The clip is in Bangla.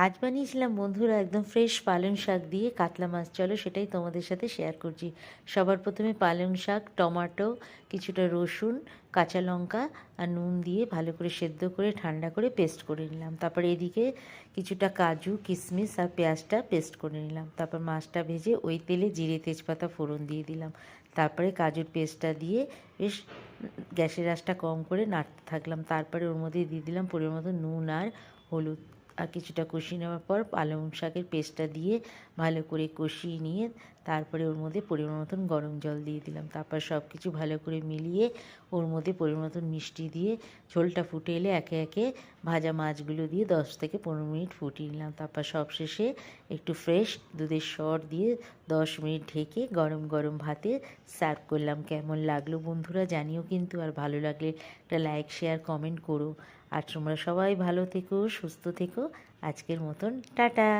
আজ বানিয়েছিলাম বন্ধুরা একদম ফ্রেশ পালং শাক দিয়ে কাতলা মাছ। চলো সেটাই তোমাদের সাথে শেয়ার করছি। সবার প্রথমে পালং শাক, টমেটো, কিছুটা রসুন, কাঁচা লঙ্কা আর নুন দিয়ে ভালো করে সেদ্ধ করে ঠান্ডা করে পেস্ট করে নিলাম। তারপরে এদিকে কিছুটা কাজু, কিশমিশ আর পেঁয়াজটা পেস্ট করে নিলাম। তারপর মাছটা ভেজে ওই তেলে জিরে তেজপাতা ফোড়ন দিয়ে দিলাম। তারপরে কাজুর পেস্টটা দিয়ে বেশ গ্যাসের আঁচটা কম করে নাড়তে থাকলাম। তারপরে ওর মধ্যে দিয়ে দিলাম পরিমাণ মতো নুন আর হলুদ। আর কিছুটা কষিয়ে নেওয়ার পর পালং শাকের পেস্টটা দিয়ে ভালো করে কষিয়ে নিয়ে তারপরে ওর মধ্যে পরিমাণ মতন গরম জল দিয়ে দিলাম। তারপর সব কিছু ভালো করে মিলিয়ে ওর মধ্যে পরিমাণ মতন মিষ্টি দিয়ে ঝোলটা ফুটে এলে একে একে ভাজা মাছগুলো দিয়ে 10 থেকে 15 মিনিট ফুটিয়ে নিলাম। তারপর সবশেষে একটু ফ্রেশ দুধের সর দিয়ে 10 মিনিট ঢেকে গরম গরম ভাতে সার্ভ করলাম। কেমন লাগলো বন্ধুরা জানিও কিন্তু, আর ভালো লাগলে একটা লাইক শেয়ার কমেন্ট করো। আর তোমরা সবাই ভালো থেকো, সুস্থ থেকো। আজকের মতন টাটা।